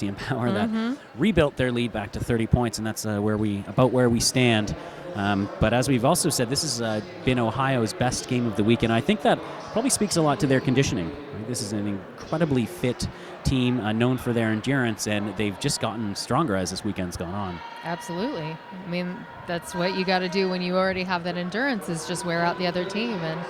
CN Power that rebuilt their lead back to 30 points, and that's about where we stand. But as we've also said, this has been Ohio's best game of the week, and I think that probably speaks a lot to their conditioning. Right? This is an incredibly fit team, known for their endurance, and they've just gotten stronger as this weekend's gone on. Absolutely. I mean, that's what you got to do when you already have that endurance, is just wear out the other team. And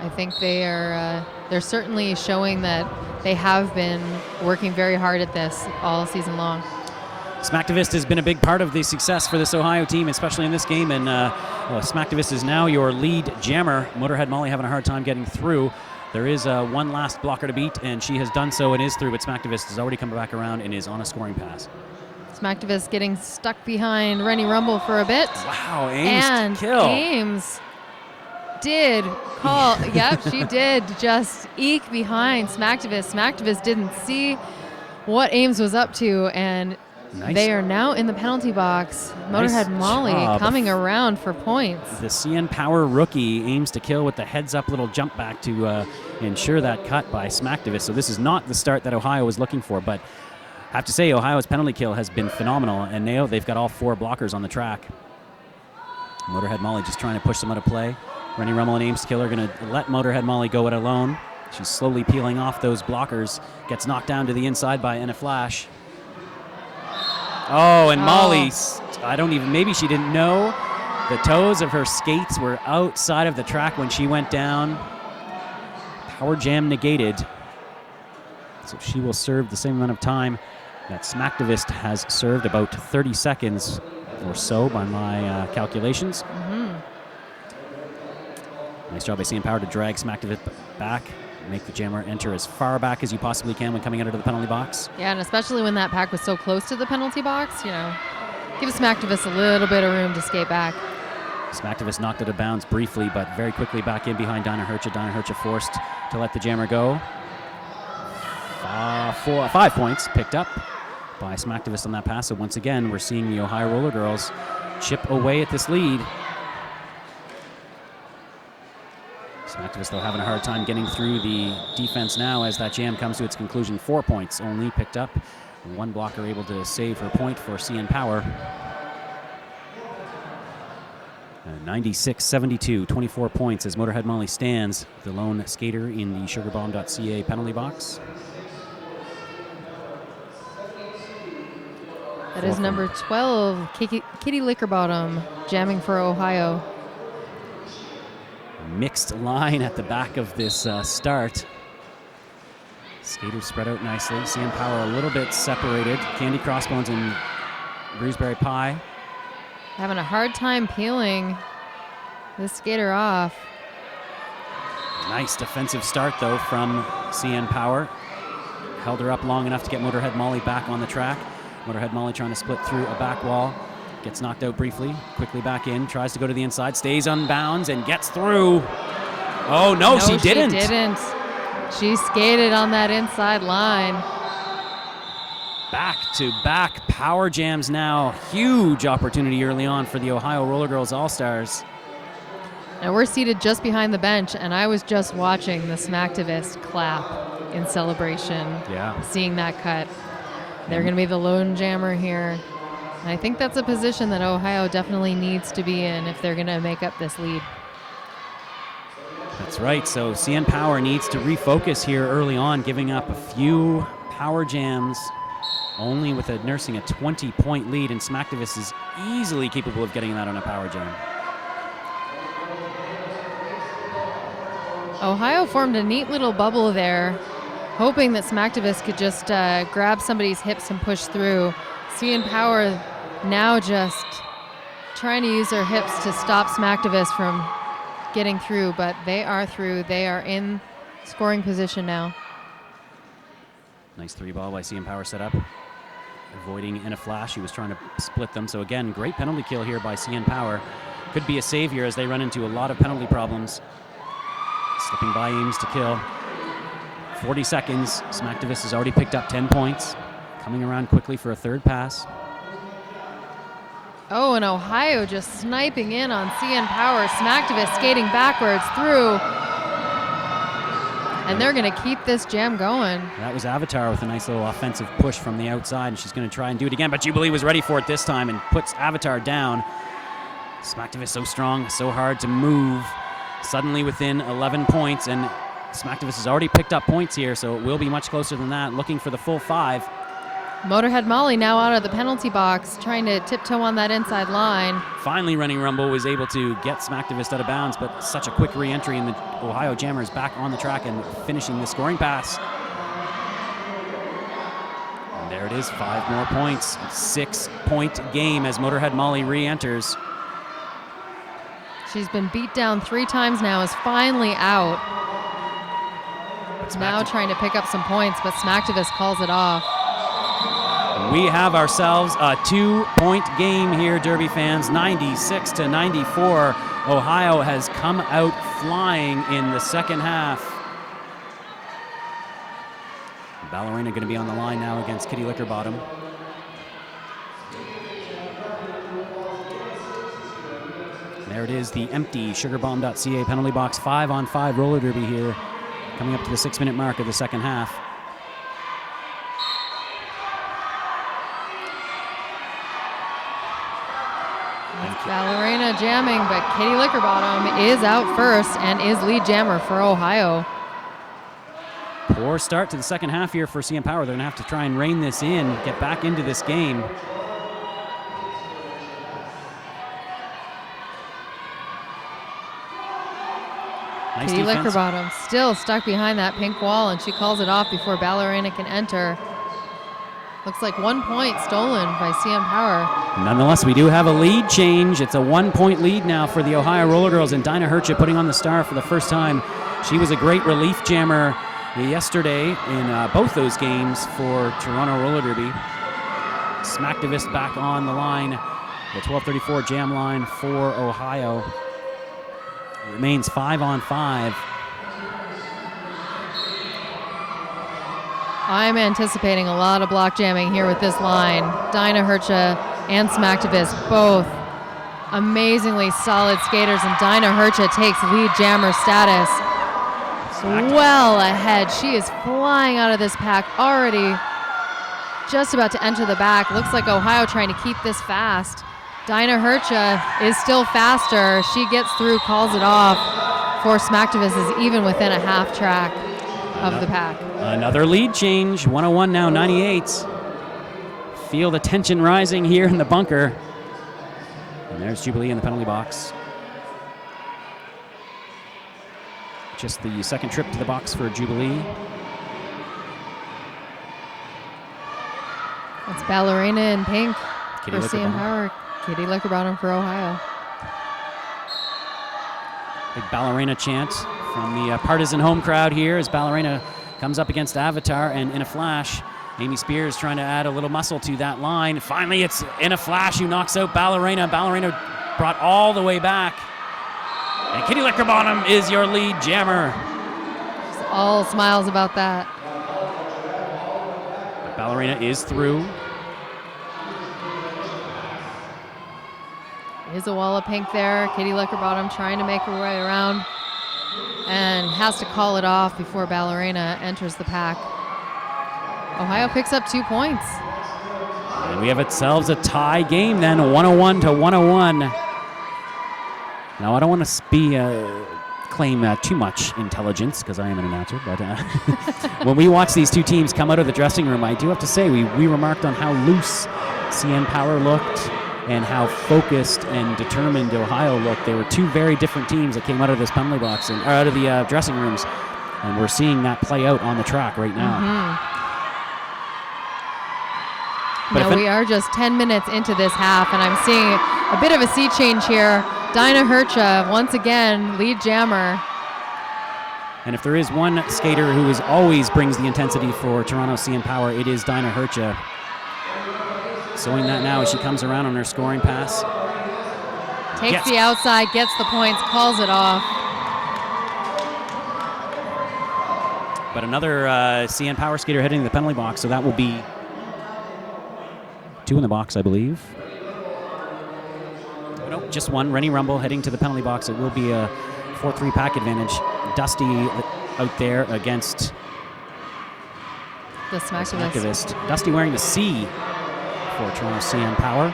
I think they're certainly showing that they have been working very hard at this all season long. Smacktivist has been a big part of the success for this Ohio team, especially in this game, and Smacktivist is now your lead jammer. Motorhead Molly having a hard time getting through. There is one last blocker to beat, and she has done so and is through, but Smacktivist has already come back around and is on a scoring pass. Smacktivist getting stuck behind Rennie Rumble for a bit. Wow, Ames to kill. Ames did call, yep, she did just eke behind Smacktivist. Smacktivist didn't see what Ames was up to, and they are now in the penalty box. Motorhead Molly coming around for points. The CN Power rookie aims to kill with the heads-up little jump back to ensure that cut by Smacktivist. So this is not the start that Ohio was looking for, but I have to say Ohio's penalty kill has been phenomenal, and they've got all 4 blockers on the track. Motorhead Molly just trying to push them out of play. Rennie Rummel and Ames to kill are going to let Motorhead Molly go it alone. She's slowly peeling off those blockers, gets knocked down to the inside by Enna Flash. Oh, and Molly, maybe she didn't know. The toes of her skates were outside of the track when she went down. Power jam negated. So she will serve the same amount of time that Smacktivist has served, about 30 seconds or so by my calculations. Nice job by CN Power to drag Smacktivist back. Make the jammer enter as far back as you possibly can when coming out of the penalty box. Yeah, and especially when that pack was so close to the penalty box, give Smacktivist a little bit of room to skate back. Smacktivist knocked out of bounds briefly, but very quickly back in behind Dinah Hercha. Dinah Hercha forced to let the jammer go. 5 points picked up by Smacktivist on that pass. So once again, we're seeing the Ohio Roller Girls chip away at this lead. Smacktivist, though, having a hard time getting through the defense now as that jam comes to its conclusion. 4 points only picked up. 1 blocker able to save her point for CN Power. 96-72, 24 points as Motorhead Molly stands, the lone skater in the sugarbomb.ca penalty box. That is number 12, Kitty Lickerbottom, jamming for Ohio. Mixed line at the back of this start. Skaters spread out nicely. CN Power a little bit separated. Candy Crossbones and Bruiseberry Pie having a hard time peeling this skater off. Nice defensive start, though, from CN Power. Held her up long enough to get Motorhead Molly back on the track. Motorhead Molly trying to split through a back wall. Gets knocked out briefly, quickly back in, tries to go to the inside, stays on bounds, and gets through. Oh, no, she didn't. She didn't. She skated on that inside line. Back-to-back power jams now. Huge opportunity early on for the Ohio Roller Girls All-Stars. Now we're seated just behind the bench, and I was just watching the Smacktivist clap in celebration. Yeah. Seeing that cut. They're going to be the lone jammer here. And I think that's a position that Ohio definitely needs to be in if they're going to make up this lead. That's right. So CN Power needs to refocus here early on, giving up a few power jams, only with nursing a 20-point lead, and Smacktivist is easily capable of getting that on a power jam. Ohio formed a neat little bubble there, hoping that Smacktivist could just grab somebody's hips and push through. CN Power now just trying to use their hips to stop Smacktivist from getting through, but they are through. They are in scoring position now. Nice 3-ball by CN Power set up. Avoiding in a flash. He was trying to split them. So again, great penalty kill here by CN Power. Could be a savior as they run into a lot of penalty problems. Slipping by Ames to kill. 40 seconds. Smacktivist has already picked up 10 points. Coming around quickly for a third pass. Oh, and Ohio just sniping in on CN Power. Smacktivist skating backwards through. And they're going to keep this jam going. That was Avatar with a nice little offensive push from the outside, and she's going to try and do it again, but Jubilee was ready for it this time and puts Avatar down. Smacktivis so strong, so hard to move. Suddenly within 11 points, and Smacktivis has already picked up points here, so it will be much closer than that, looking for the full 5. Motorhead Molly now out of the penalty box, trying to tiptoe on that inside line. Finally, Running Rumble was able to get Smacktivis out of bounds, but such a quick re-entry, and the Ohio Jammers back on the track and finishing the scoring pass. And there it is, 5 more points. 6-point game as Motorhead Molly re-enters. She's been beat down 3 times now, is finally out. Now trying to pick up some points, but Smacktivis calls it off. We have ourselves a 2-point game here, Derby fans, 96-94. Ohio has come out flying in the second half. Ballerina going to be on the line now against Kitty Lickerbottom. There it is, the empty sugarbomb.ca penalty box, 5-on-5 roller derby here, coming up to the 6-minute mark of the second half. Ballerina jamming, but Kitty Lickerbottom is out first and is lead jammer for Ohio. Poor start to the second half here for CN Power. They're going to have to try and rein this in, get back into this game. Nice Kitty defense. Lickerbottom still stuck behind that pink wall, and she calls it off before Ballerina can enter. Looks like 1 point stolen by CN Power. Nonetheless, we do have a lead change. It's a 1-point lead now for the Ohio Roller Girls, and Dinah Hercha putting on the star for the first time. She was a great relief jammer yesterday in both those games for Toronto Roller Derby. Smacktivis back on the line, the 12:34 jam line for Ohio. It remains 5-on-5. I'm anticipating a lot of block jamming here with this line. Dinah Hercha and Smacktivis, both amazingly solid skaters, and Dinah Hercha takes lead jammer status. Well ahead. She is flying out of this pack already, just about to enter the back. Looks like Ohio trying to keep this fast. Dinah Hercha is still faster. She gets through, calls it off. For Smacktivis is even within a half track of the pack. Another lead change, 101 now, 98. Feel the tension rising here in the bunker. And there's Jubilee in the penalty box. Just the second trip to the box for Jubilee. It's Ballerina in pink Kitty for CN Power. Kitty Lickerbottom for Ohio. Big Ballerina chant from the partisan home crowd here as Ballerina comes up against Avatar, and in a flash, Amy Spears trying to add a little muscle to that line. Finally, it's in a flash who knocks out Ballerina. Ballerina brought all the way back. And Kitty Lickerbottom is your lead jammer. Just all smiles about that. But Ballerina is through. Is a wall of pink there. Kitty Lickerbottom trying to make her way around and has to call it off before Ballerina enters the pack. Ohio picks up 2 points. And we have ourselves a tie game then, 101-101. Now, I don't want to claim too much intelligence because I am an announcer, but when we watch these two teams come out of the dressing room, I do have to say we remarked on how loose CN Power looked and how focused and determined Ohio looked. They were two very different teams that came out of this penalty box and out of the dressing rooms, and we're seeing that play out on the track right now. Now we are just 10 minutes into this half, and I'm seeing a bit of a sea change here. Dinah Hercha, once again, lead jammer. And if there is one skater who always brings the intensity for Toronto CN Power, it is Dinah Hercha. Showing that now as she comes around on her scoring pass. Takes the outside, gets the points, calls it off. But another CN Power skater heading to the penalty box, so that will be 2 in the box, I believe. Oh, no, just 1. Rennie Rumble heading to the penalty box. It will be a 4-3 pack advantage. Dusty out there against The Smacktivist. Smacktivist. Dusty wearing the C for Toronto CN Power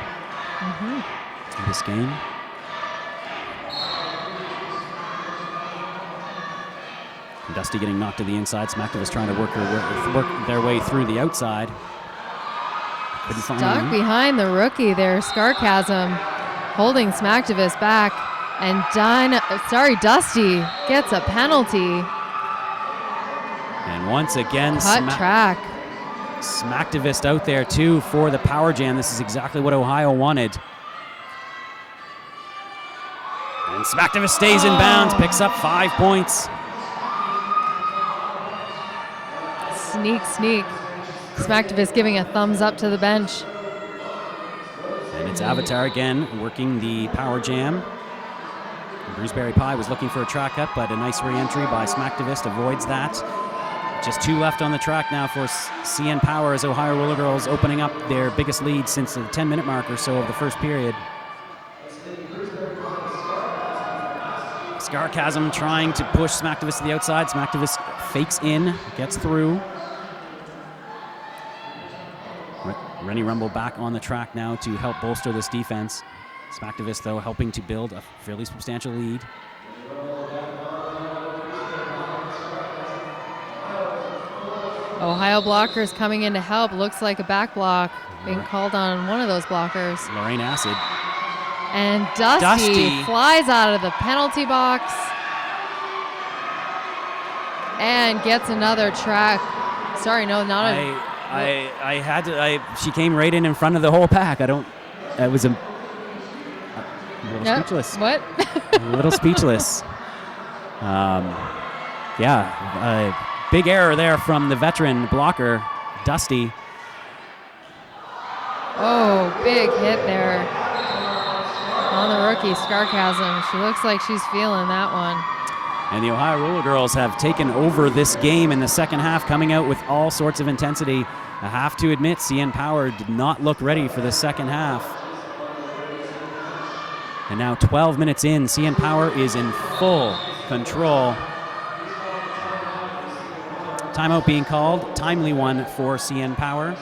in this game. And Dusty getting knocked to the inside. Smacktivist trying to work their way through the outside. Couldn't find Stuck him. behind the rookie there, Scarchasm, holding Smacktivist back. And Dusty gets a penalty. And once again, Cut track. Smacktivist out there too for the power jam. This is exactly what Ohio wanted. And Smacktivist stays in bounds, picks up 5 points. Sneak. Smacktivist giving a thumbs up to the bench. And it's Avatar again working the power jam. Bruceberry Pie was looking for a track cut, but a nice re-entry by Smacktivist avoids that. Just 2 left on the track now for CN Power as Ohio Roller Girls opening up their biggest lead since the 10-minute mark or so of the first period. Scarchasm trying to push Smacktivist to the outside. Smacktivist fakes in, gets through. Rennie Rumble back on the track now to help bolster this defense. Smacktivist, though, helping to build a fairly substantial lead. Ohio blockers coming in to help. Looks like a back block being called on one of those blockers. Lorraine Acid. And Dusty flies out of the penalty box and gets another track. Sorry, no, not a... She came right in front of the whole pack. I was a little speechless. What? A little speechless. Big error there from the veteran blocker, Dusty. Oh, big hit there on the rookie, Scarchasm. She looks like she's feeling that one. And the Ohio Roller Girls have taken over this game in the second half, coming out with all sorts of intensity. I have to admit, CN Power did not look ready for the second half. And now 12 minutes in, CN Power is in full control. Timeout being called, timely one for CN Power.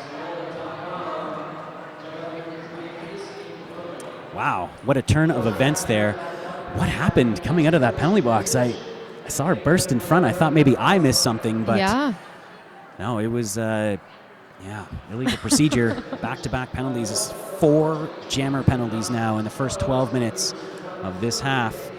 Wow, what a turn of events there. What happened coming out of that penalty box? I saw her burst in front. I thought maybe I missed something, but no, it was, illegal procedure. Back-to-back penalties. It's 4 jammer penalties now in the first 12 minutes of this half.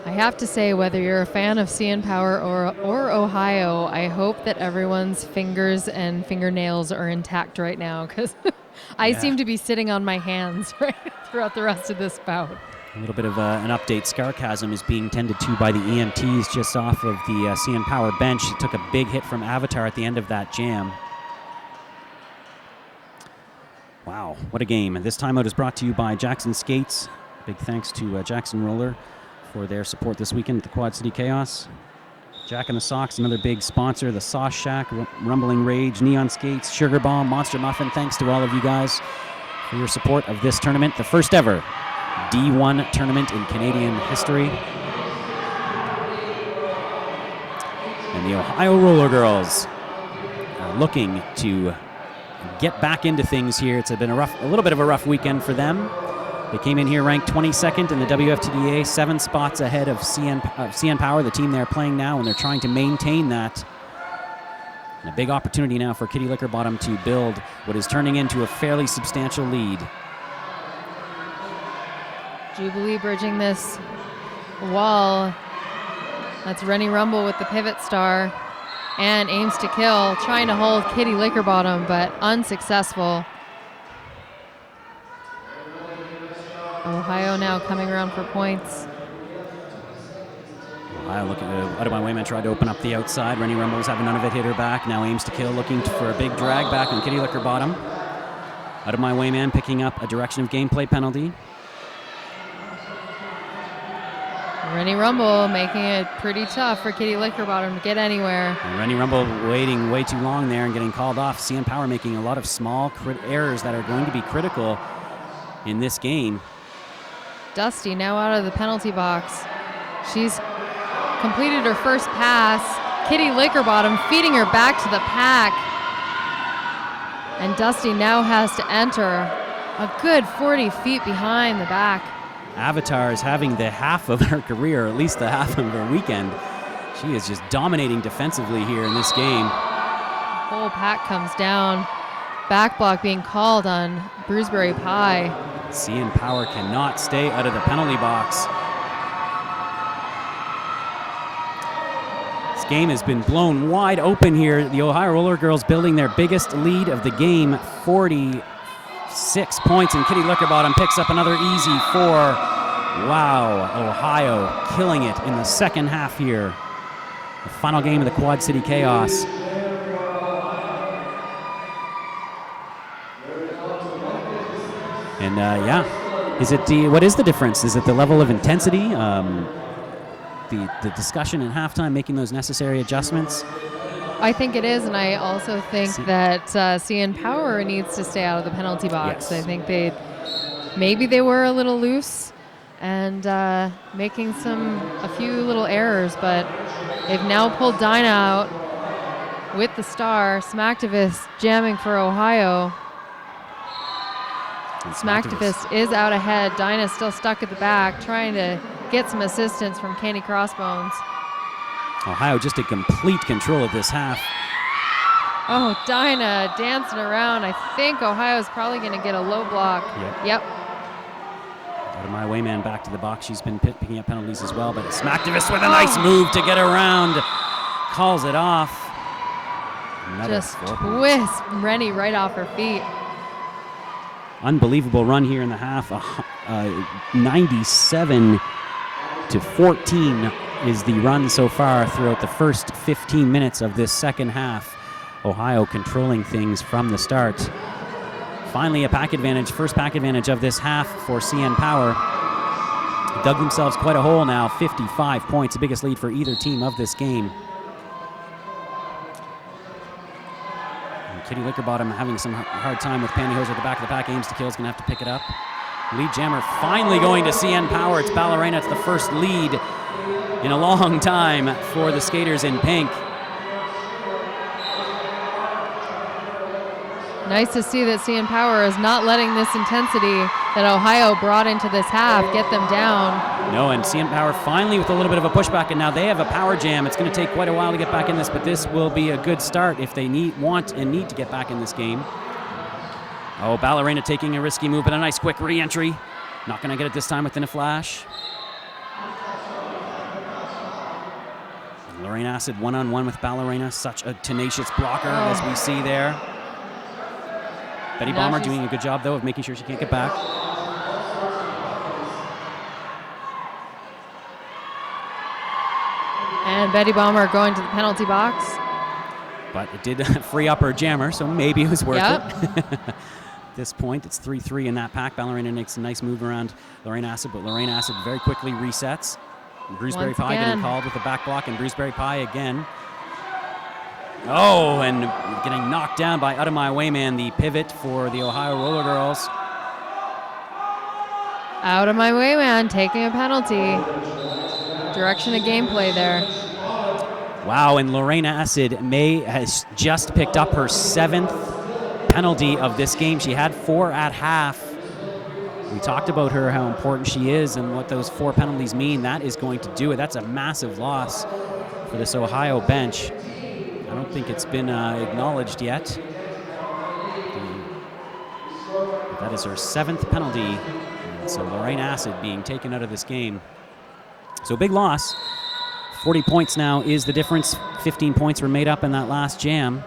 I have to say, whether you're a fan of CN Power or Ohio, I hope that everyone's fingers and fingernails are intact right now, because I seem to be sitting on my hands right throughout the rest of this bout. A little bit of an update. Scarchasm is being tended to by the EMTs just off of the CN Power bench. He took a big hit from Avatar at the end of that jam. Wow, what a game. And this timeout is brought to you by Jackson Skates. Big thanks to Jackson Roller for their support this weekend at the Quad City Chaos. Jack and the Socks, another big sponsor, the Sauce Shack, Rumbling Rage, Neon Skates, Sugar Bomb, Monster Muffin. Thanks to all of you guys for your support of this tournament, the first ever D1 tournament in Canadian history. And the Ohio Roller Girls are looking to get back into things here. It's been a little bit of a rough weekend for them. They came in here ranked 22nd in the WFTDA, 7 spots ahead of CN Power, the team they're playing now, and they're trying to maintain that. And a big opportunity now for Kitty Lickerbottom to build what is turning into a fairly substantial lead. Jubilee bridging this wall. That's Rennie Rumble with the pivot star and aims to kill, trying to hold Kitty Lickerbottom, but unsuccessful. Ohio now coming around for points. Ohio looking out of my way, man, tried to open up the outside. Rennie Rumbles having none of it, hit her back. Now aims to kill, looking for a big drag back on Kitty Lickerbottom. Out of my way, man, picking up a direction of gameplay penalty. Rennie Rumble making it pretty tough for Kitty Lickerbottom to get anywhere. And Rennie Rumble waiting way too long there and getting called off. CN Power making a lot of small errors that are going to be critical in this game. Dusty now out of the penalty box. She's completed her first pass, Kitty Lickerbottom feeding her back to the pack. And Dusty now has to enter a good 40 feet behind the back. Avatar is having the half of her career, or at least the half of her weekend. She is just dominating defensively here in this game. The whole pack comes down. Back block being called on Bruceberry Pie. CN Power cannot stay out of the penalty box. This game has been blown wide open here. The Ohio Roller Girls building their biggest lead of the game, 46 points, and Kitty Lickerbottom picks up another easy 4. Wow, Ohio killing it in the second half here. The final game of the Quad City Chaos. And yeah, what is the difference? Is it the level of intensity? The discussion at halftime, making those necessary adjustments? I think it is, and I also think that CN Power needs to stay out of the penalty box. Yes. I think maybe they were a little loose and making a few little errors, but they've now pulled Dinah out with the star. Smacktivist jamming for Ohio. Smacktivist is out ahead. Dinah's still stuck at the back, trying to get some assistance from Candy Crossbones. Ohio just in complete control of this half. Oh, Dinah dancing around. I think Ohio's probably going to get a low block. Yep. Out of my way, man, back to the box. She's been picking up penalties as well, but Smacktivist with a nice move to get around. Calls it off. Just twist Rennie right off her feet. Unbelievable run here in the half. 97-14 is the run so far throughout the first 15 minutes of this second half. Ohio controlling things from the start. Finally a pack advantage, first pack advantage of this half for CN Power. Dug themselves quite a hole now, 55 points, the biggest lead for either team of this game. Kitty Lickerbottom having some hard time with Pantyhose at the back of the pack. Aims to kill, is going to have to pick it up. Lead jammer finally going to CN Power. It's Ballerina. It's the first lead in a long time for the skaters in pink. Nice to see that CN Power is not letting this intensity that Ohio brought into this half get them down. No, and CN Power finally with a little bit of a pushback, and now they have a power jam. It's going to take quite a while to get back in this, but this will be a good start if they want and need to get back in this game. Oh, Ballerina taking a risky move, but a nice quick re-entry. Not going to get it this time within a flash. Lorraine Acid one-on-one with Ballerina. Such a tenacious blocker as we see there. Betty Bomber doing a good job, though, of making sure she can't get back. And Betty Bomber going to the penalty box. But it did free up her jammer, so maybe it was worth it. At this point, it's 3-3 in that pack. Ballerina makes a nice move around Lorraine Acid, but Lorraine Acid very quickly resets. Bruceberry Pie getting called with a back block, and Bruceberry Pie again. Oh, and getting knocked down by Out of My Way Man, the pivot for the Ohio Roller Girls. Out of My Way Man taking a penalty. Direction of gameplay there. Wow, and Lorraine Acid has just picked up her 7th penalty of this game. She had 4 at half. We talked about her, how important she is and what those 4 penalties mean. That is going to do it. That's a massive loss for this Ohio bench. I don't think it's been acknowledged yet. But that is her 7th penalty. And so Lorraine Acid being taken out of this game. So big loss. 40 points now is the difference. 15 points were made up in that last jam.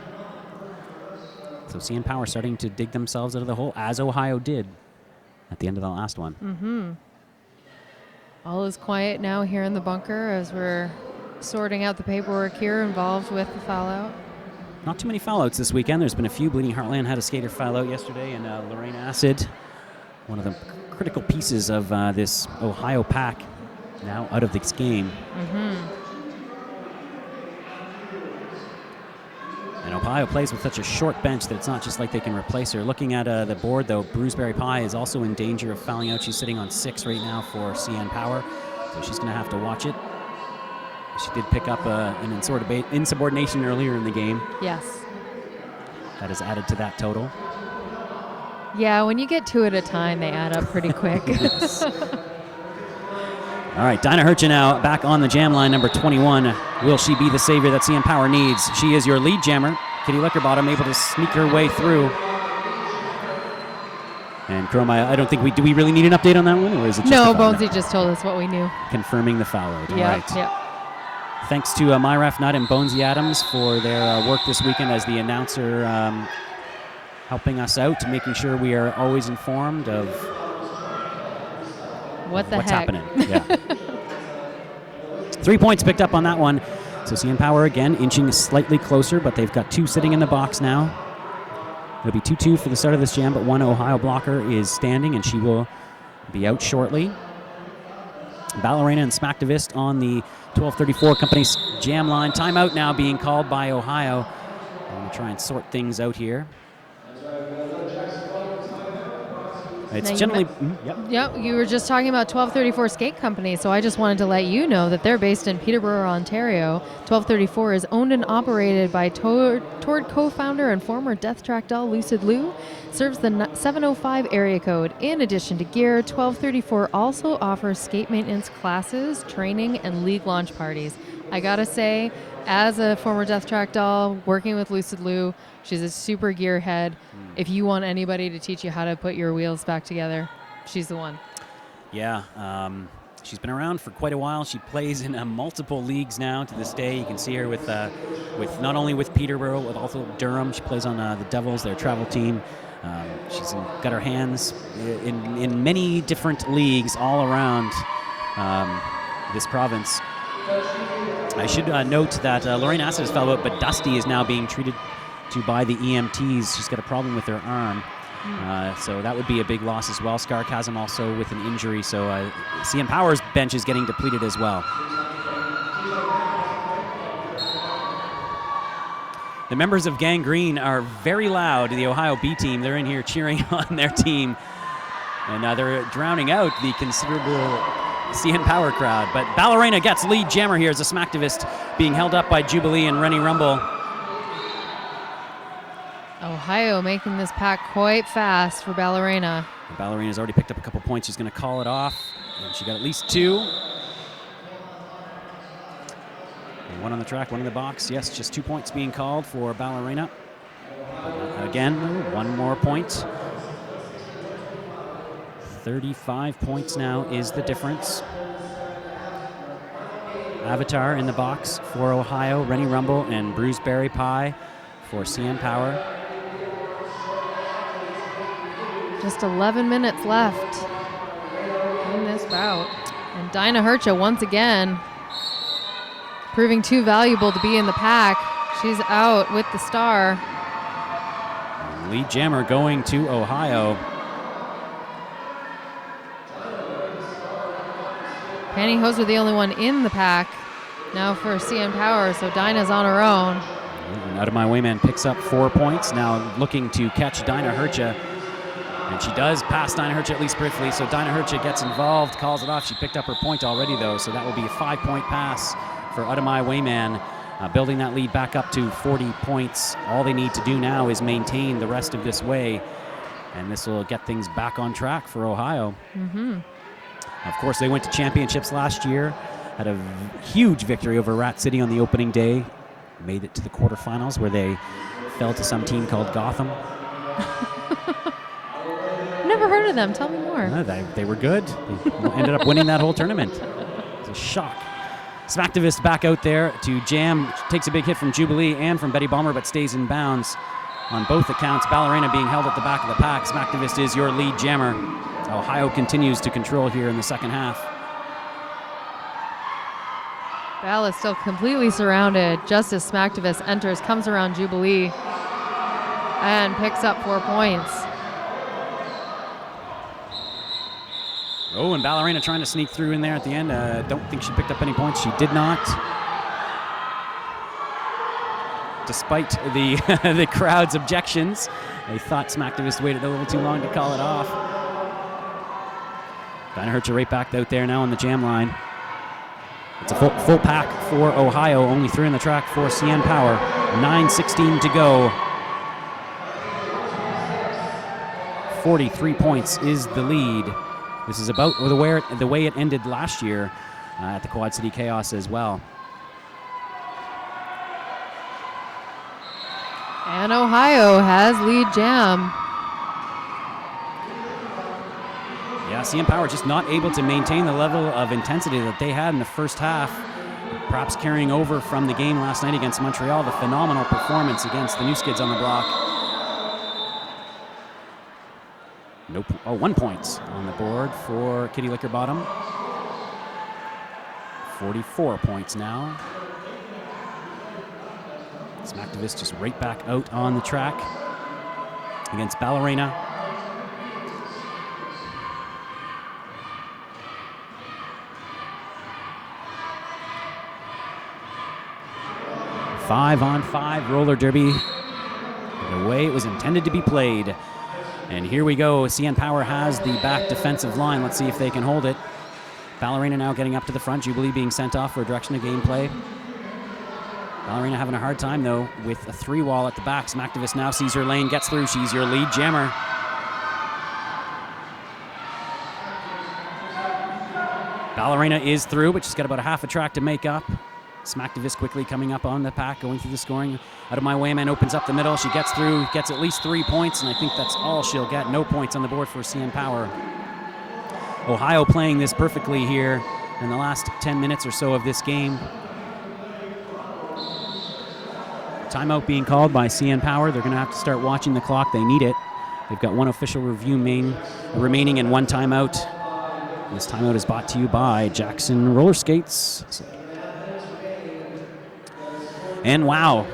So CN Power starting to dig themselves out of the hole, as Ohio did at the end of the last one. All is quiet now here in the bunker as we're sorting out the paperwork here involved with the foul out. Not too many foul outs this weekend. There's been a few. Bleeding Heartland had a skater foul out yesterday, and Lorraine Acid, one of the critical pieces of this Ohio pack, now out of this game. And Ohio plays with such a short bench that it's not just like they can replace her. Looking at the board, though, Bruceberry Pie is also in danger of fouling out. She's sitting on 6 right now for CN Power, so she's going to have to watch it. She did pick up an insubordination earlier in the game. Yes. That is added to that total. Yeah, when you get 2 at a time, they add up pretty quick. Yes. All right, Dinah Hercha now back on the jam line, number 21. Will she be the savior that CN Power needs? She is your lead jammer. Kitty Lickerbottom able to sneak her way through. And Chrome, I don't think do we really need an update on that one? Or is it just No, Bonesy just told us what we knew. Confirming the foul out. Yeah, All right. yeah. Thanks to Myref Nutt and Bonesy Adams for their work this weekend as the announcer, helping us out, making sure we are always informed of what's happening. Yeah. 3 points picked up on that one. So CN Power again inching slightly closer, but they've got 2 sitting in the box now. It'll be 2-2 for the start of this jam, but one Ohio blocker is standing, and she will be out shortly. Ballerina and Smacktivist on the 1234 company's jam line. Timeout now being called by Ohio. I'm going to try and sort things out here. It's generally... Yep, you were just talking about 1234 Skate Company, so I just wanted to let you know that they're based in Peterborough, Ontario. 1234 is owned and operated by Tord co-founder and former Death Track doll Lucid Lou. Serves the 705 area code. In addition to gear, 1234 also offers skate maintenance classes, training, and league launch parties. I gotta say, as a former Death Track doll, working with Lucid Lou, she's a super gearhead. If you want anybody to teach you how to put your wheels back together, she's the one. Yeah, she's been around for quite a while. She plays in multiple leagues now to this day. You can see her with not only with Peterborough, but also Durham. She plays on the Devils, their travel team. She's got her hands in many different leagues all around this province. I should note that Lorraine Asset fell out, but Dusty is now being treated to by the EMTs. She's got a problem with her arm, so that would be a big loss as well. Scarcasm also with an injury, so CN Power's bench is getting depleted as well. The members of Gang Green are very loud. The Ohio B team, they're in here cheering on their team, and they're drowning out the considerable CN Power crowd. But Ballerina gets lead jammer here as a Smacktivist being held up by Jubilee and Rennie Rumble. Ohio making this pack quite fast for Ballerina. Ballerina's already picked up a couple points. She's going to call it off, and she got at least 2. And 1 on the track, 1 in the box. Yes, just 2 points being called for Ballerina. Again, 1 more point. 35 points now is the difference. Avatar in the box for Ohio, Rennie Rumble and Bruce Berry Pie for CN Power. Just 11 minutes left in this bout. And Dinah Hercha once again proving too valuable to be in the pack. She's out with the star. Lead jammer going to Ohio. Pantyhose are the only one in the pack now for CN Power, so Dinah's on her own. And Out of My Way Man picks up 4 points, now looking to catch Dinah Hercha. And she does pass Dinah Hercha at least briefly, so Dinah Hercha gets involved, calls it off. She picked up her point already, though, so that will be a 5-point pass for Out of My Way Man, building that lead back up to 40 points. All they need to do now is maintain the rest of this way, and this will get things back on track for Ohio. Mm-hmm. Of course, they went to championships last year, had a huge victory over Rat City on the opening day, made it to the quarterfinals where they fell to some team called Gotham. Never heard of them. Tell me more. They were good. They ended up winning that whole tournament. It's a shock. Smacktivist back out there to jam. Takes a big hit from Jubilee and from Betty Balmer, but stays in bounds on both accounts. Ballerina being held at the back of the pack. Smacktivist is your lead jammer. Ohio continues to control here in the second half. Ball is still completely surrounded just as Smacktivist enters, comes around Jubilee, and picks up 4 points. Oh, and Ballerina trying to sneak through in there at the end. Don't think she picked up any points. She did not. Despite the the crowd's objections, they thought Smacktivist waited a little too long to call it off. Dinah Hercha right back out there now on the jam line. It's a full pack for Ohio, only 3 on the track for CN Power. 9:16 to go. 43 points is the lead. This is about the way it ended last year at the Quad City Chaos as well. And Ohio has lead jam. Yeah, CN Power just not able to maintain the level of intensity that they had in the first half. Perhaps carrying over from the game last night against Montreal, the phenomenal performance against the new Skids on the block. Nope. 1 point on the board for Kitty Liquor Bottom. 44 points now. Smacktivist just right back out on the track against Ballerina. Five-on-5 roller derby, the way it was intended to be played. And here we go. CN Power has the back defensive line. Let's see if they can hold it. Ballerina now getting up to the front. Jubilee being sent off for a direction of gameplay. Ballerina having a hard time, though, with a 3-wall at the back. Smacktivist now sees her lane, gets through. She's your lead jammer. Ballerina is through, but she's got about a half a track to make up. Smacktivist quickly coming up on the pack, going through the scoring. Out of my way, man opens up the middle. She gets through, gets at least 3 points, and I think that's all she'll get. No points on the board for CN Power. Ohio playing this perfectly here in the last 10 minutes or so of this game. Timeout being called by CN Power. They're going to have to start watching the clock. They need it. They've got one official review remaining and one timeout. This timeout is brought to you by Jackson Roller Skates. And wow.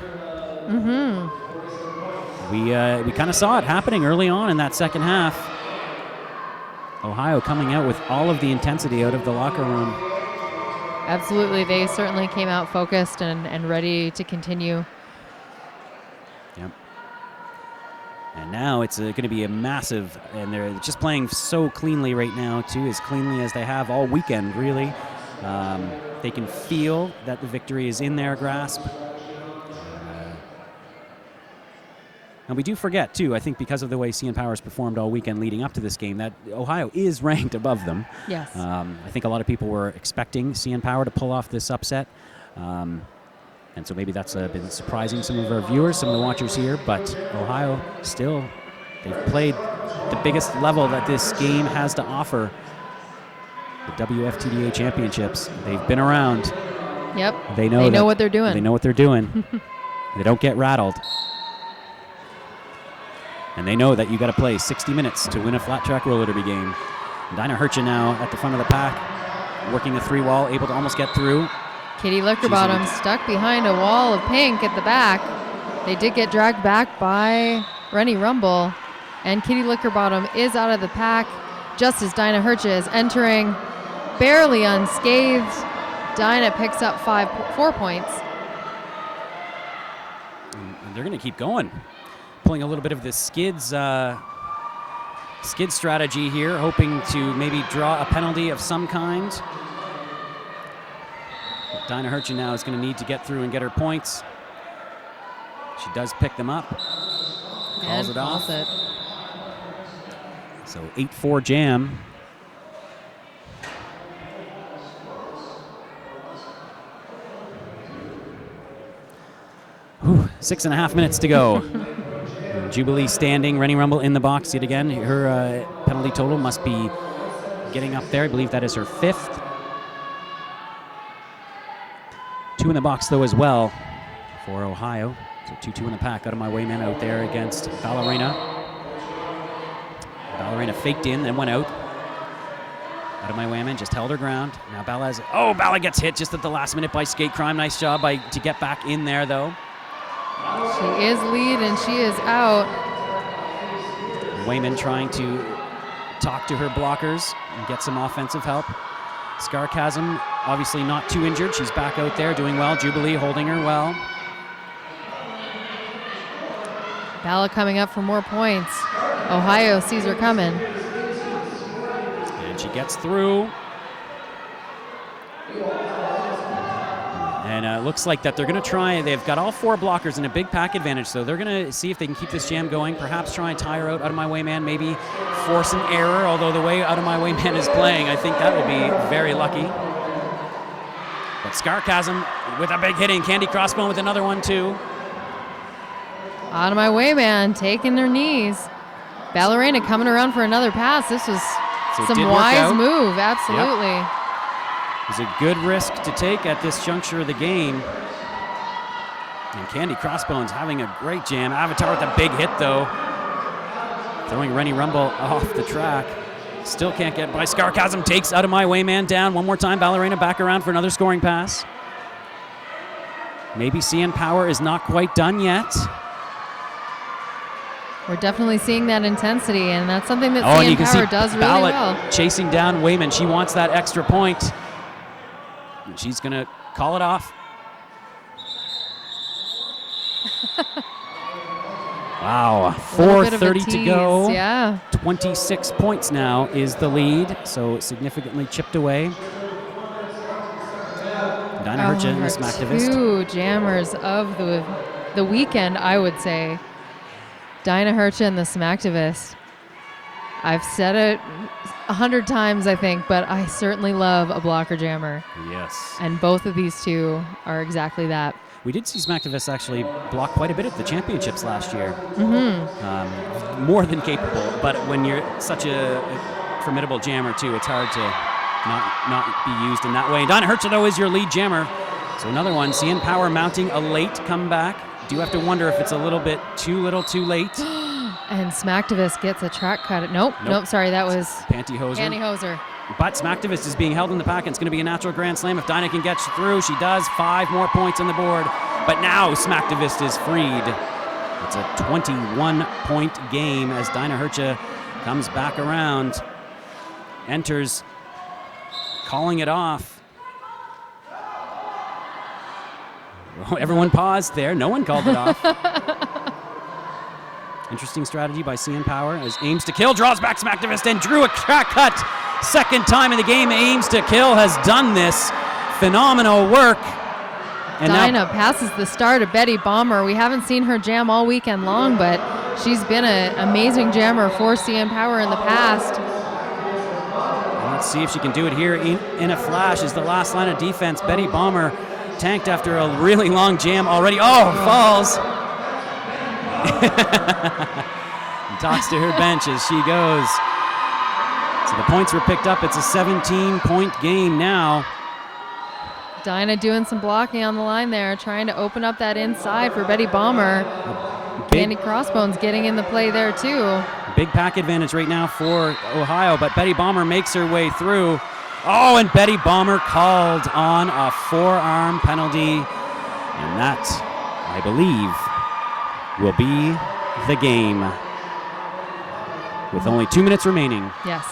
We kind of saw it happening early on in that second half. Ohio coming out with all of the intensity out of the locker room. Absolutely. They certainly came out focused and ready to continue. Yep. And now it's going to be a massive, and they're just playing so cleanly right now, too, as cleanly as they have all weekend, really. They can feel that the victory is in their grasp. And we do forget, too, I think because of the way CN Power has performed all weekend leading up to this game, that Ohio is ranked above them. Yes. I think a lot of people were expecting CN Power to pull off this upset. And so maybe that's been surprising some of our viewers, some of the watchers here. But Ohio still, they've played the biggest level that this game has to offer. The WFTDA championships. They've been around. Yep. They know what they're doing. They know what they're doing. They don't get rattled. And they know that you got to play 60 minutes to win a flat track roller derby game. Dinah Hercha now at the front of the pack, working a 3-wall, able to almost get through. Kitty Liquorbottom stuck behind a wall of pink at the back. They did get dragged back by Rennie Rumble. And Kitty Liquorbottom is out of the pack just as Dinah Hercha is entering, barely unscathed. Dinah picks up 4 points. And they're going to keep going. Pulling a little bit of the Skids strategy here, hoping to maybe draw a penalty of some kind. But Dinah Hercha now is going to need to get through and get her points. She does pick them up. Calls it off. So 8-4 jam. Whew, 6.5 minutes to go. Jubilee standing, Rennie Rumble in the box yet again. Her penalty total must be getting up there. I believe that is her 5th. 2 in the box, though, as well for Ohio. So 2-2 in the pack. Out of my way, man, out there against Ballerina. Ballerina faked in, then went out. Out of my way, man, just held her ground. Now Balla gets hit just at the last minute by Skate Crime. Nice job to get back in there, though. She is lead and she is out. Wayman trying to talk to her blockers and get some offensive help. Scarcasm obviously not too injured. She's back out there doing well. Jubilee holding her well. Balla coming up for more points. Ohio sees her coming. And she gets through. And it looks like that they're going to try. They've got all 4 blockers and a big pack advantage, so they're going to see if they can keep this jam going. Perhaps try and tire out of my way man, maybe force an error, although the way out of my way man is playing, I think that will be very lucky. But Scarcasm with a big hitting. Candy Crossbone with another one, too. Out of my way, man, taking their knees. Ballerina coming around for another pass. This was some wise move, absolutely. Yep. It was a good risk to take at this juncture of the game. And Candy Crossbones having a great jam. Avatar with a big hit, though. Throwing Rennie Rumble off the track. Still can't get by. Scarcasm takes out of my way man down. One more time, Ballerina back around for another scoring pass. Maybe CN Power is not quite done yet. We're definitely seeing that intensity, and that's something that CN Power does really well. Chasing down Wayman. She wants that extra point. And she's going to call it off. Wow, 4:30 to go. Yeah. 26 points now is the lead, so significantly chipped away. Dinah Hercha and the Smacktivist. 2 jammers of the weekend, I would say. Dinah Hercha and the Smacktivist. I've said it 100 times, I think, but I certainly love a blocker jammer. Yes. And both of these two are exactly that. We did see Smacktivist actually block quite a bit at the championships last year. Mm-hmm. More than capable, but when you're such a formidable jammer, too, it's hard to not be used in that way. Dinah Hercha, though, is your lead jammer. So another one, CN Power mounting a late comeback. Do have to wonder if it's a little bit too little too late. And Smacktivist gets a track cut. Nope, sorry, that was Pantyhoser. But Smacktivist is being held in the pack, and it's going to be a natural grand slam. If Dinah can get through, she does. 5 more points on the board. But now Smacktivist is freed. It's a 21-point game as Dinah Hercha comes back around, enters, calling it off. Oh, everyone paused there. No one called it off. Interesting strategy by CN Power as aims to kill, draws back Smacktivist and drew a track cut. Second time in the game, aims to kill has done this. Phenomenal work. And Dinah passes the star to Betty Bomber. We haven't seen her jam all weekend long, but she's been an amazing jammer for CN Power in the past. Let's see if she can do it here in a flash as the last line of defense. Betty Bomber tanked after a really long jam already. Oh, falls. And talks to her bench as she goes. So the points were picked up. It's a 17-point game now. Dinah doing some blocking on the line there, trying to open up that inside for Betty Bomber. Candy Crossbones getting in the play there too. Big pack advantage right now for Ohio, but Betty Bomber makes her way through. Oh, and Betty Bomber called on a forearm penalty. And that, I believe, will be the game. With only 2 minutes remaining. Yes.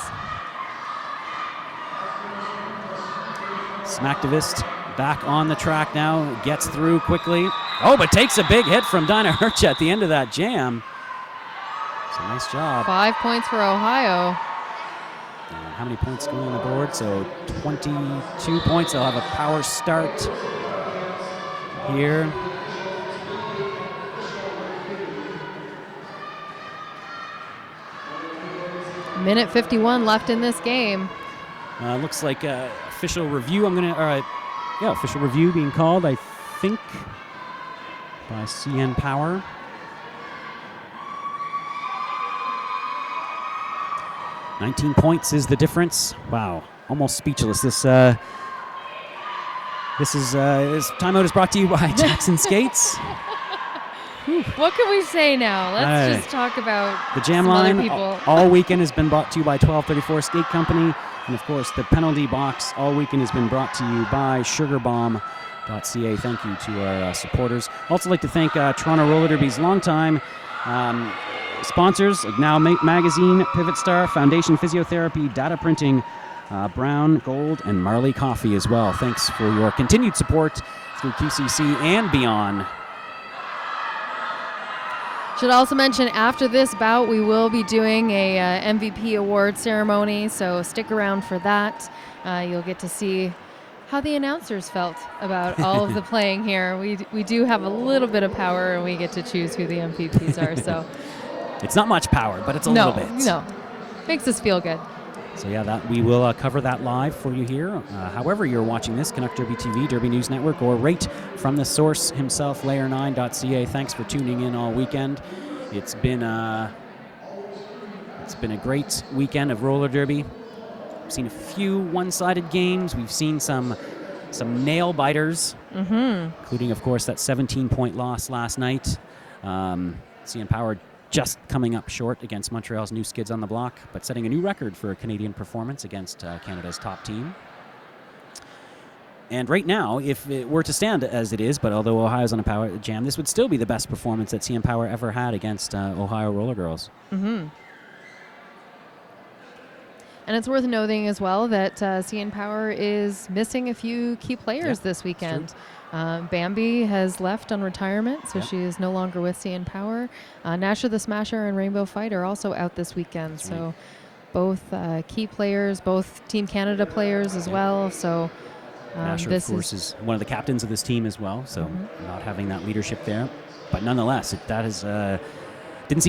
Smacktivist back on the track now, gets through quickly. Oh, but takes a big hit from Dinah Hercha at the end of that jam. So nice job. 5 points for Ohio. And how many points going on the board? So 22 points. They'll have a power start here. Minute 51 left in this game. Looks like official review. Official review being called, I think, by CN Power. $19 points is the difference. Wow, almost speechless. This timeout is brought to you by Jackson Skates. What can we say now? Let's just talk about the jam some line other people. all weekend has been brought to you by 1234 Skate Company. And of course, the penalty box all weekend has been brought to you by sugarbomb.ca. Thank you to our supporters. Also like to thank Toronto Roller Derby's longtime sponsors, Now Magazine, Pivot Star, Foundation Physiotherapy, Data Printing, Brown Gold, and Marley Coffee as well. Thanks for your continued support through QCC and beyond. Should also mention after this bout, we will be doing a MVP award ceremony, so stick around for that. You'll get to see how the announcers felt about all of the playing here. We do have a little bit of power, and we get to choose who the MVPs are. So it's not much power, but it's a little bit. No, makes us feel good. So yeah, that we will cover that live for you here. However you're watching this, Canuck Derby TV, Derby News Network, or right from the source himself, layer9.ca. Thanks for tuning in all weekend. It's been a great weekend of roller derby. We've seen a few one-sided games. We've seen some nail biters, including, of course, that 17-point loss last night. CN Power just coming up short against Montreal's new Skids on the block, but setting a new record for a Canadian performance against Canada's top team. And right now, if it were to stand as it is, but although Ohio's on a power jam, this would still be the best performance that CN Power ever had against Ohio Roller Girls. And it's worth noting as well that CN Power is missing a few key players this weekend. Bambi has left on retirement, so she is no longer with CN Power. Nasher the Smasher and Rainbow Fight are also out this weekend. So both key players, both Team Canada players as well. So Nasher, of course, is one of the captains of this team as well, so not having that leadership there. But nonetheless, that is didn't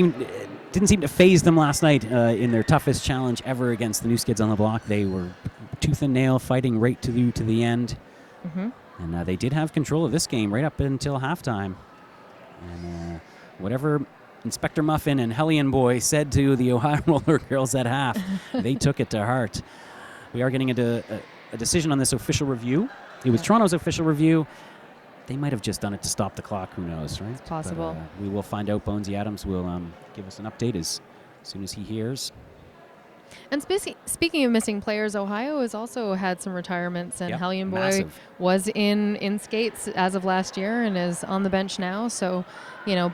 seem to phase them last night in their toughest challenge ever against the new Skids on the block. They were tooth and nail fighting right to the end. And they did have control of this game right up until halftime. And whatever Inspector Muffin and Hellion Boy said to the Ohio Roller Girls at half, they took it to heart. We are getting a decision on this official review. It was Toronto's official review. They might have just done it to stop the clock. Who knows, right? It's possible. But, we will find out. Bonesy Adams will give us an update as soon as he hears. And speaking of missing players, Ohio has also had some retirements, and Hellion Boy was in skates as of last year and is on the bench now. So,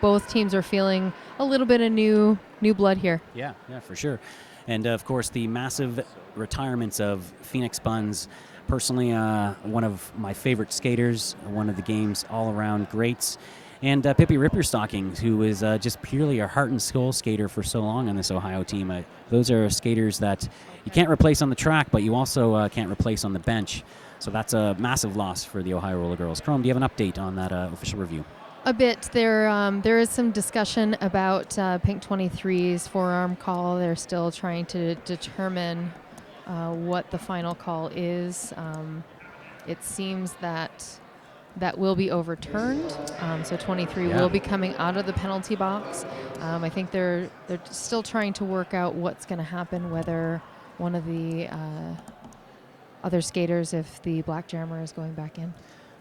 both teams are feeling a little bit of new blood here. Yeah, for sure. And of course, the massive retirements of Phoenix Buns. Personally, one of my favorite skaters, one of the game's all-around greats. And Pippi Ripperstocking, who is just purely a heart and soul skater for so long on this Ohio team. Those are skaters that you can't replace on the track, but you also can't replace on the bench. So that's a massive loss for the Ohio Roller Girls. Chrome, do you have an update on that official review? A bit. There is some discussion about Pink 23's forearm call. They're still trying to determine what the final call is. It seems that will be overturned. So 23 will be coming out of the penalty box. I think they're still trying to work out what's going to happen, whether one of the other skaters, if the black jammer is going back in.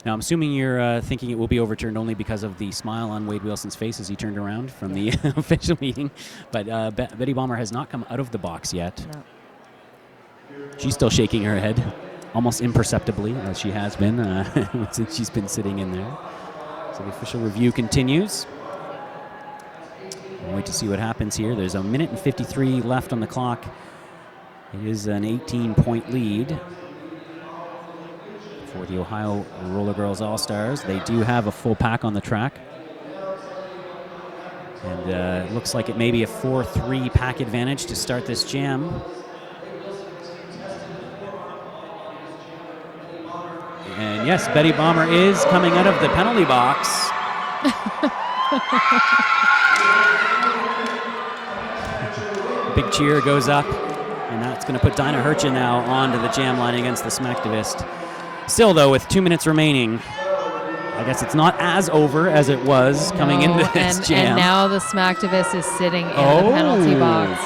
Now, I'm assuming you're thinking it will be overturned only because of the smile on Wade Wilson's face as he turned around from the official meeting. But Betty Bomber has not come out of the box yet. No. She's still shaking her head, almost imperceptibly, as she has been since she's been sitting in there. So the official review continues. We'll wait to see what happens here. There's 1 minute and 53 left on the clock. It is an 18-point lead for the Ohio Roller Girls All-Stars. They do have a full pack on the track. And it looks like it may be a 4-3 pack advantage to start this jam. And yes, Betty Bomber is coming out of the penalty box. Big cheer goes up, and that's going to put Dinah Hercha now onto the jam line against the Smacktivist. Still, though, with 2 minutes remaining, I guess it's not as over as it was coming into this jam. And now the Smacktivist is sitting in the penalty box.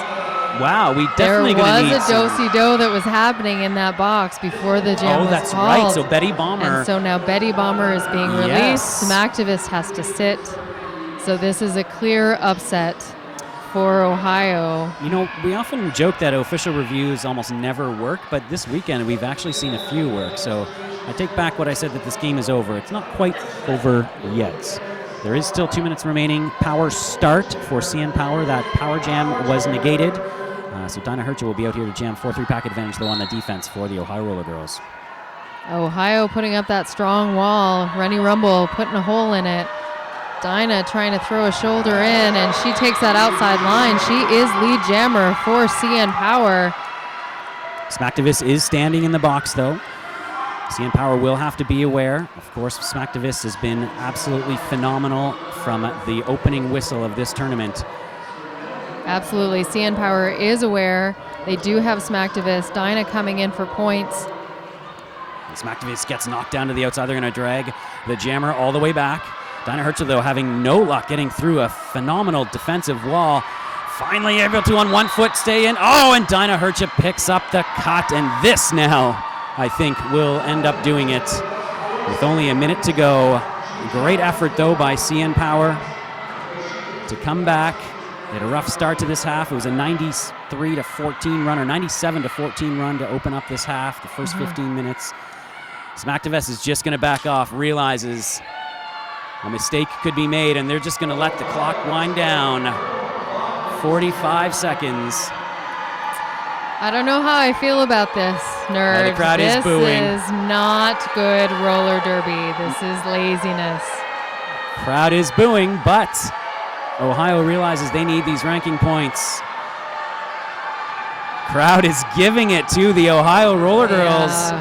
Wow, we definitely going to need There was a do-si-do that was happening in that box before the jam was called. Oh, that's right. So Betty Bomber. And so now Betty Bomber is being released. Smacktivist has to sit. So this is a clear upset for Ohio. You know, we often joke that official reviews almost never work, but this weekend we've actually seen a few work. So I take back what I said that this game is over. It's not quite over yet. There is still 2 minutes remaining. Power start for CN Power. That power jam was negated. So Dinah Hercha will be out here to jam 4-3 pack advantage, though, on the defense for the Ohio Roller Girls. Ohio putting up that strong wall. Rennie Rumble putting a hole in it. Dinah trying to throw a shoulder in, and she takes that outside line. She is lead jammer for CN Power. Smacktivist is standing in the box, though. CN Power will have to be aware. Of course, Smacktivis has been absolutely phenomenal from the opening whistle of this tournament. Absolutely. CN Power is aware. They do have Smacktivis. Dinah coming in for points. Smacktivis gets knocked down to the outside. They're going to drag the jammer all the way back. Dinah Hercher, though, having no luck getting through a phenomenal defensive wall. Finally able to, on one foot, stay in. Oh, and Dinah Hercher picks up the cut. And this now, I think, will end up doing it with only a minute to go. Great effort, though, by CN Power to come back. They had a rough start to this half. It was a 93-14 run, or 97-14 run to open up this half, the first 15 minutes. Smacktivis is just going to back off, realizes a mistake could be made, and they're just going to let the clock wind down. 45 seconds. I don't know how I feel about this, nerd. The crowd is booing. This is not good roller derby. This is laziness. Crowd is booing, but Ohio realizes they need these ranking points. Crowd is giving it to the Ohio Roller Girls.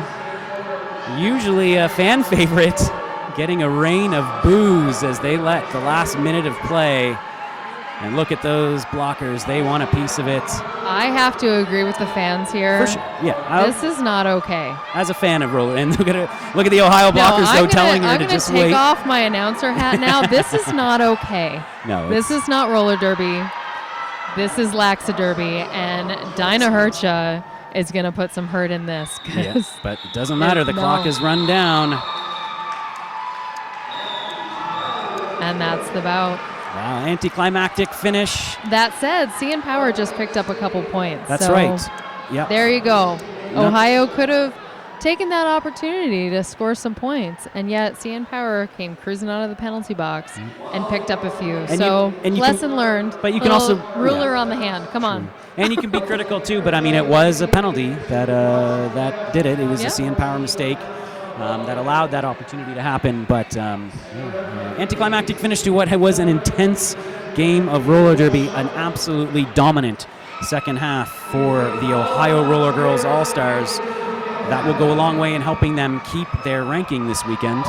Usually a fan favorite, getting a rain of boos as they let the last minute of play. And look at those blockers. They want a piece of it. I have to agree with the fans here. For sure. Yeah. This is not okay. As a fan of roller, and look at the Ohio blockers, telling her to just wait. I'm going to take off my announcer hat now. This is not okay. No. This is not roller derby. This is Laxa-derby, and Dinah Hercher is going to put some hurt in this. Yes, but it doesn't matter. The clock is run down. And that's the bout. Wow, anticlimactic finish. That said, CN Power just picked up a couple points. That's right. Yep. There you go. Ohio could have taken that opportunity to score some points, and yet CN Power came cruising out of the penalty box and picked up a few. And lesson learned. But you can also ruler on the hand. Come on. And you can be critical too. But I mean, it was a penalty that did it. It was a CN Power mistake. That allowed that opportunity to happen, but anticlimactic finish to what was an intense game of roller derby, an absolutely dominant second half for the Ohio Roller Girls All-Stars. That will go a long way in helping them keep their ranking this weekend.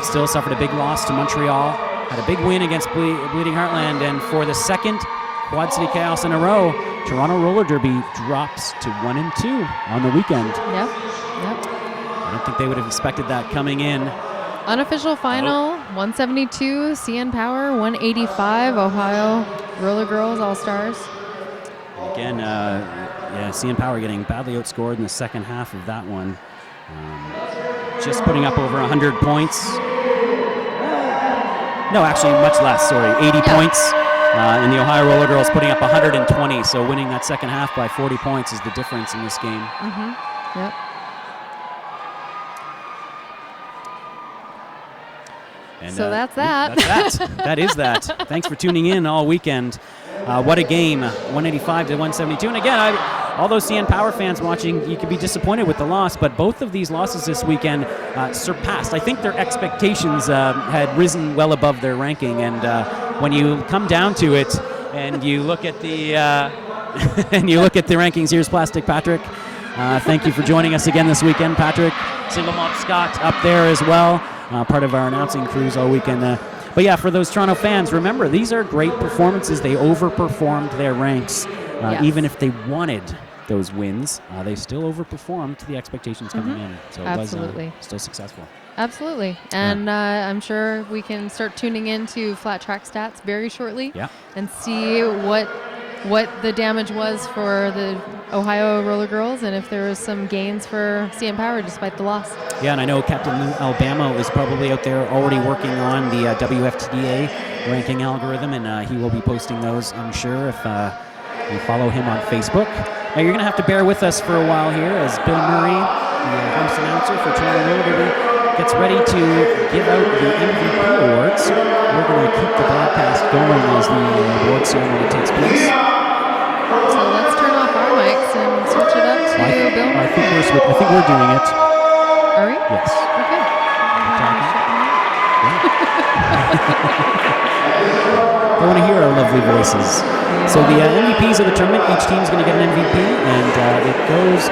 Still suffered a big loss to Montreal, had a big win against Bleeding Heartland, and for the second Quad City Chaos in a row, Toronto Roller Derby drops to 1-2 on the weekend. Yep. I don't think they would have expected that coming in. Unofficial final, 172 CN Power, 185 Ohio Roller Girls All-Stars. Again, CN Power getting badly outscored in the second half of that one. Just putting up over 100 points. No, actually much less, 80 points. And the Ohio Roller Girls putting up 120, so winning that second half by 40 points is the difference in this game. Yep. And, so that's that. That's that. That is that. Thanks for tuning in all weekend. What a game, 185 to 172. And again, although CN Power fans watching, you could be disappointed with the loss, but both of these losses this weekend surpassed. I think their expectations had risen well above their ranking. And when you come down to it, and you look at the rankings, here's Plastic Patrick. Thank you for joining us again this weekend, Patrick. Single Malt Scott up there as well. Part of our announcing crews all weekend. But yeah, for those Toronto fans, remember, these are great performances. They overperformed their ranks. Even if they wanted those wins, they still overperformed the expectations coming in. So it was still successful. Absolutely. And I'm sure we can start tuning into Flat Track Stats very shortly and see what the damage was for the Ohio Roller Girls and if there was some gains for CN Power despite the loss. Yeah, and I know Captain Alabama is probably out there already working on the WFTDA ranking algorithm, and he will be posting those, I'm sure, if you follow him on Facebook. Now, you're going to have to bear with us for a while here as Bill Murray, the host announcer for Toronto Roller Derby, gets ready to give out the MVP awards. We're going to keep the broadcast going as the award ceremony takes place. So let's turn off our mics and switch it up to Bill. I think we're doing it. Are we? Yes. Okay. I want to hear our lovely voices. So the MVPs of the tournament, each team is going to get an MVP, and it goes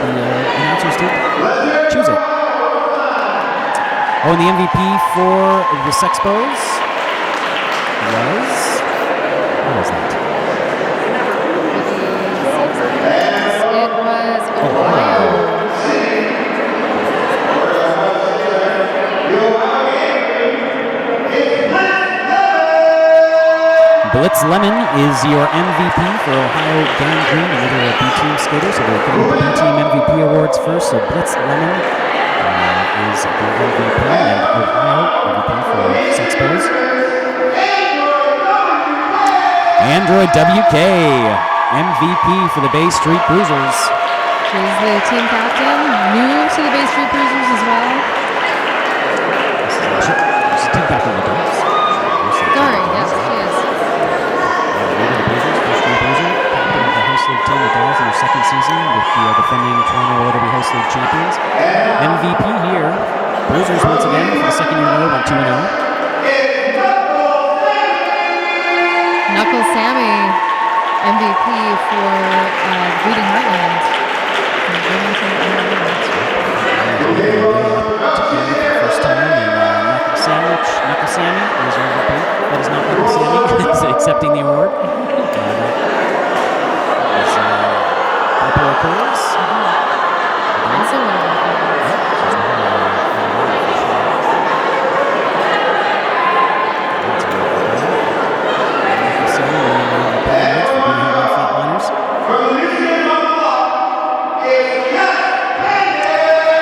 the announcers did choose it. Oh, and the MVP for the Sexpos was... What was that? It was Ohio. Blitz Lemon is your MVP for Ohio Gang Green, another B-Team skater. So we're getting the B-Team MVP awards first. So Blitz Lemon is the MVP, and Ohio MVP for Sexpos. Android WK, MVP for the Bay Street Bruisers. She's the team captain, new to the Bay Street Bruisers as well. This is team captain of the Dogs. Sorry, yes, she is. Team the Dolls in their second season with the defending Toronto Roller Derby House League champions. MVP here, Bruisers once again for the second year in a row, went 2-0. Knuckles Sammy, MVP for Bleeding Heartland. First time, and Knuckles Sammy is your MVP. That is not Knuckles Sammy, is accepting the award. Occurs. Also one of our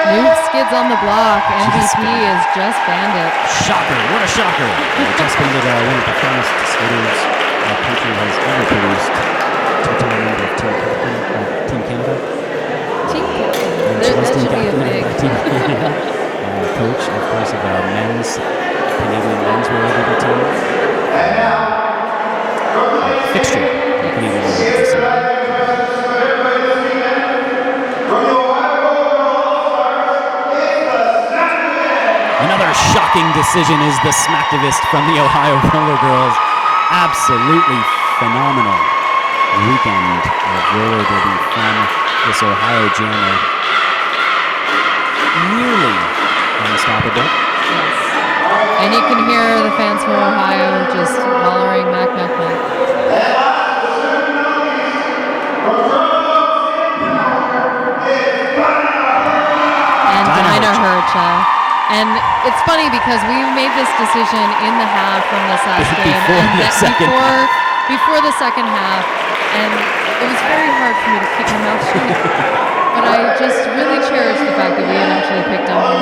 New Skids on the block. MVP is Just Bandit. Shocker. What a shocker. Just Bandit, one of the finest skaters our country has ever produced. Two-time member of Team Canada. Team Canada. That should be a big. Coach, of course, of our men's Canadian men's roller derby team. Fixture of the Canadian roller derby team. Another shocking decision is the Smacktivist from the Ohio Roller Girls. Absolutely phenomenal weekend of roller derby from this Ohio jammer. Nearly unstoppable. Yes. And you can hear the fans from Ohio just hollering Mac, Mac, Mac. And Dinah Hercha. And it's funny because we made this decision in the half from this last game. Before the second half. And it was very hard for me to keep my mouth shut. But I just really cherish the fact that we had actually picked up on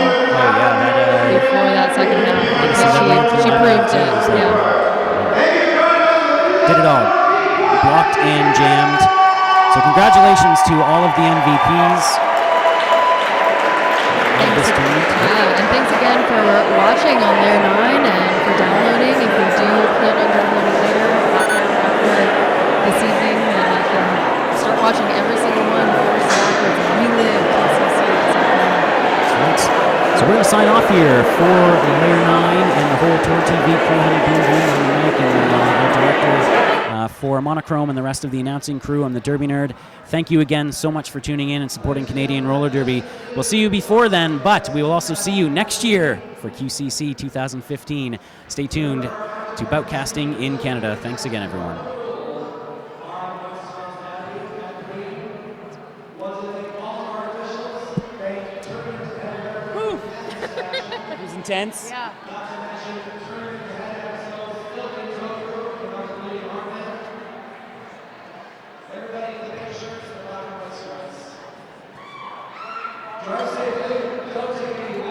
before that second half. She proved it. Yeah. Did it all. Blocked and jammed. So congratulations to all of the MVPs. And thanks again for watching on Layer 9 and for downloading. If you do plan on downloading later, after this evening, and you can start watching every single one for Zach and Relive QCC. That's right. So we're going to sign off here for Layer 9 and the whole Tour TV crew, Honey Boom Boom on the mic, and our director for Monichrome and the rest of the announcing crew. I'm the Derby Nerd. Thank you again so much for tuning in and supporting Canadian Roller Derby. We'll see you before then, but we will also see you next year for QCC 2015. Stay tuned to Boutcasting in Canada. Thanks again, everyone. Woo. It was intense. Yeah. Drive safely, don't take any